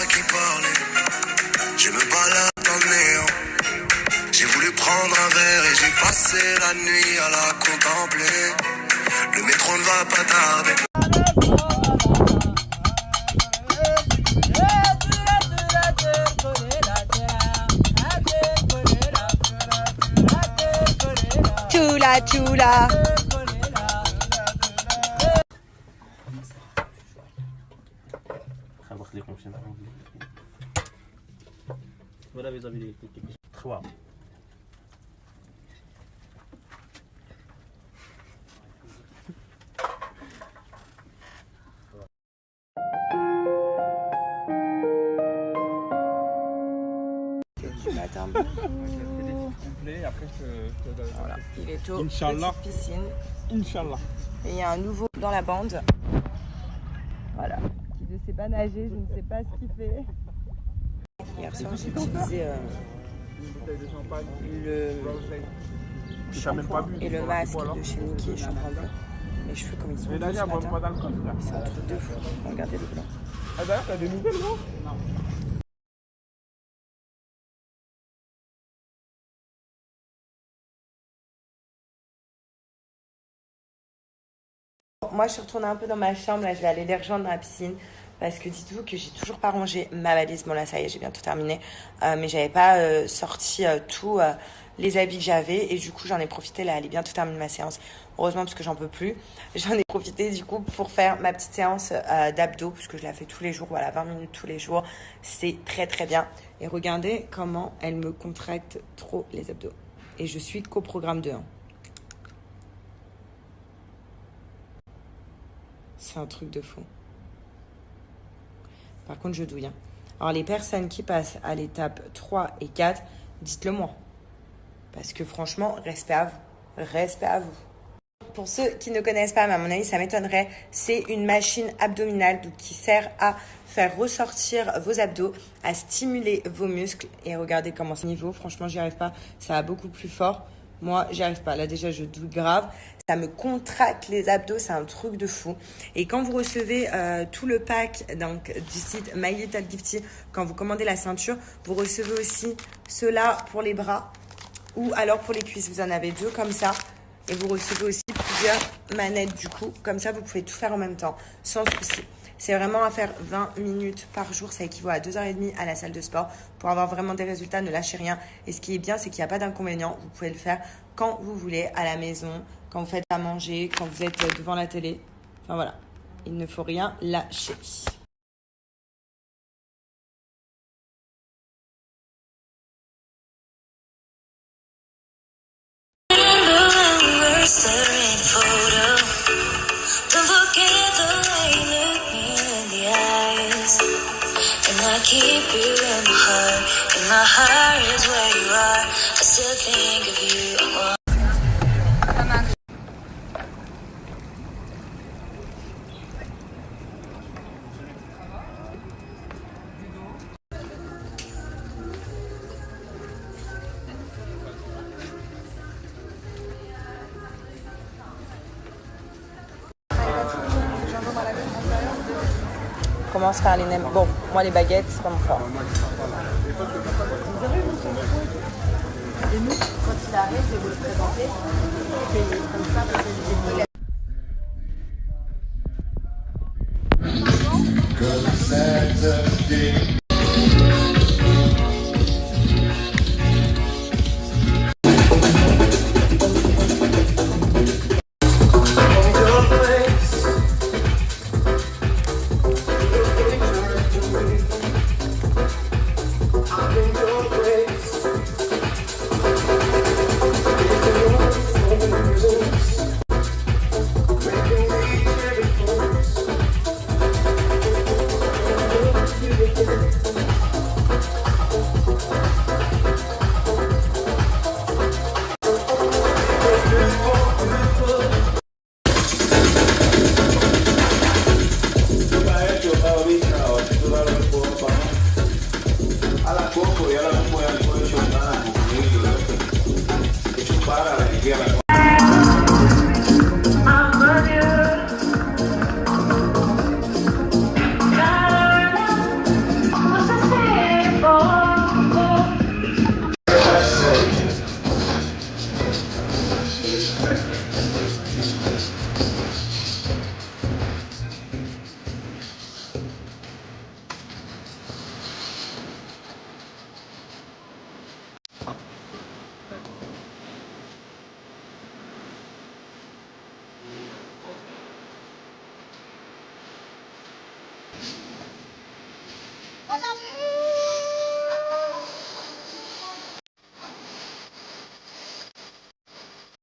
moi qui parlais. Je me balade dans le néant. J'ai voulu prendre un verre et j'ai passé la nuit à la contempler. Le métro ne va pas tarder. Chula, chula. Voilà mes amis les 3. Tu m'attends beaucoup. Voilà, il est tôt, petite piscine. Inch'Allah. Et il y a un nouveau dans la bande. Voilà, qui ne sait pas nager, je ne sais pas ce qu'il fait. Hier soir, j'ai utilisé le shampoing et le masque de chez Niki. Je suis en train de voir mes cheveux comme ils sont bleus ce matin. C'est un truc de fou. Regardez le blanc. Ah d'ailleurs, t'as des nouvelles, non? Moi, je suis retournée un peu dans ma chambre. Là, je vais aller les rejoindre dans la piscine. Parce que dites-vous que j'ai toujours pas rangé ma valise. Bon, là, ça y est, j'ai bientôt terminé. Mais j'avais pas sorti tous les habits que j'avais. Et du coup, j'en ai profité. Là, elle est bientôt terminée ma séance. Heureusement, parce que j'en peux plus. J'en ai profité, du coup, pour faire ma petite séance d'abdos. Parce que je la fais tous les jours. Voilà, 20 minutes tous les jours. C'est très, très bien. Et regardez comment elle me contracte trop les abdos. Et je suis qu'au programme 2. C'est un truc de fou. Par contre, je douille. Alors, les personnes qui passent à l'étape 3 et 4, dites-le moi. Parce que franchement, respect à vous. Respect à vous. Pour ceux qui ne connaissent pas, mais à mon avis, ça m'étonnerait, c'est une machine abdominale donc, qui sert à faire ressortir vos abdos, à stimuler vos muscles. Et regardez comment c'est niveau. Franchement, j'y arrive pas. Ça va beaucoup plus fort. Moi, j'y arrive pas. Là, déjà, je douille grave. Ça me contracte les abdos. C'est un truc de fou. Et quand vous recevez tout le pack donc, du site My Little Gifty, quand vous commandez la ceinture, vous recevez aussi cela pour les bras ou alors pour les cuisses. Vous en avez 2 comme ça. Et vous recevez aussi plusieurs manettes du coup. Comme ça, vous pouvez tout faire en même temps, sans souci. C'est vraiment à faire 20 minutes par jour. Ça équivaut à 2h30 à la salle de sport. Pour avoir vraiment des résultats, ne lâchez rien. Et ce qui est bien, c'est qu'il n'y a pas d'inconvénient. Vous pouvez le faire quand vous voulez, à la maison, quand vous faites à manger, quand vous êtes devant la télé. Enfin voilà, il ne faut rien lâcher. I keep you in my heart is where you are. I still think of you. Commence par les nems. Bon, moi les baguettes, c'est pas mon fort. Et nous, quand il arrive, je vais vous le présenter. Payer comme ça, parce que j'ai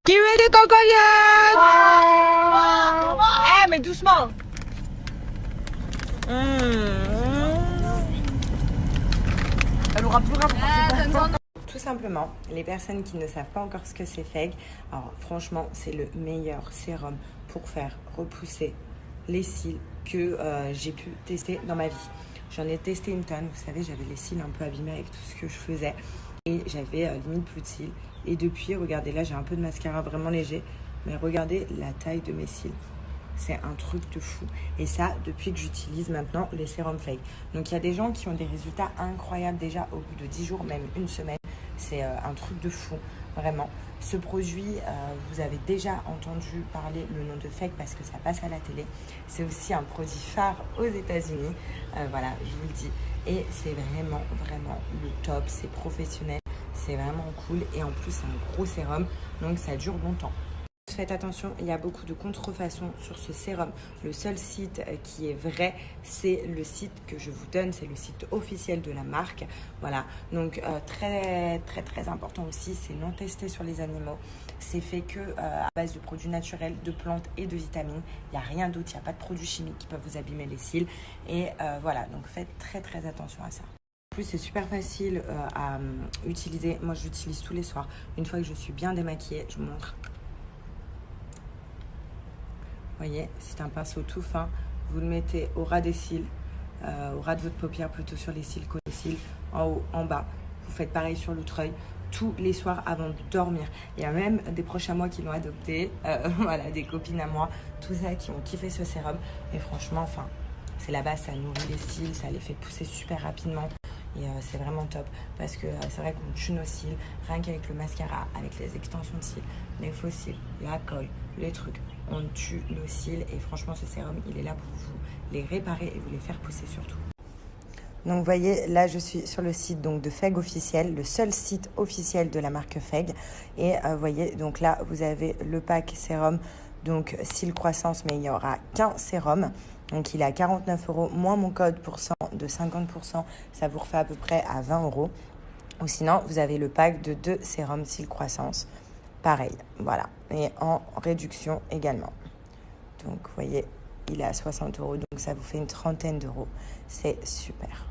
Qui veut des cocoyettes? Eh, mais doucement. Elle aura plus rien. Tout simplement, les personnes qui ne savent pas encore ce que c'est Feg, alors franchement, c'est le meilleur sérum pour faire repousser les cils que j'ai pu tester dans ma vie. J'en ai testé une tonne, vous savez, j'avais les cils un peu abîmés avec tout ce que je faisais et j'avais limite plus de cils. Et depuis, regardez, là j'ai un peu de mascara vraiment léger, mais regardez la taille de mes cils. C'est un truc de fou. Et ça, depuis que j'utilise maintenant les sérums Feg. Donc il y a des gens qui ont des résultats incroyables déjà au bout de 10 jours, même une semaine. C'est un truc de fou, vraiment. Ce produit, vous avez déjà entendu parler le nom de Feg parce que ça passe à la télé. C'est aussi un produit phare aux États-Unis. Voilà, je vous le dis. Et c'est vraiment, vraiment le top. C'est professionnel, c'est vraiment cool. Et en plus, c'est un gros sérum, donc ça dure longtemps. Faites attention, il y a beaucoup de contrefaçons sur ce sérum. Le seul site qui est vrai, c'est le site que je vous donne, c'est le site officiel de la marque. Voilà, donc très important aussi, c'est non testé sur les animaux. C'est fait que à base de produits naturels, de plantes et de vitamines. Il n'y a rien d'autre, il n'y a pas de produits chimiques qui peuvent vous abîmer les cils. Et voilà, donc faites très attention à ça. En plus, c'est super facile à utiliser. Moi, je l'utilise tous les soirs. Une fois que je suis bien démaquillée, je vous montre. Vous voyez, c'est un pinceau tout fin. Vous le mettez au ras des cils, au ras de votre paupière, plutôt sur les cils qu'aux cils, en haut, en bas. Vous faites pareil sur l'autre œil, tous les soirs avant de dormir. Il y a même des proches à moi qui l'ont adopté, voilà, des copines à moi, tout ça, qui ont kiffé ce sérum. Et franchement, enfin, c'est la base, ça nourrit les cils, ça les fait pousser super rapidement. Et c'est vraiment top parce que c'est vrai qu'on tue nos cils rien qu'avec le mascara, avec les extensions de cils, les faux cils, la colle, les trucs. On tue nos cils et franchement ce sérum il est là pour vous les réparer et vous les faire pousser surtout. Donc vous voyez, là je suis sur le site donc de Feg officiel, le seul site officiel de la marque Feg. Et vous voyez, donc là vous avez le pack sérum, donc cils croissance, mais il n'y aura qu'un sérum. Donc il est à 49 € moins mon code pourcent de 50%, ça vous refait à peu près à 20 €. Ou sinon vous avez le pack de 2 sérums cils croissance, pareil, voilà, et en réduction également. Donc vous voyez, il est à 60 €, donc ça vous fait une trentaine d'euros, c'est super.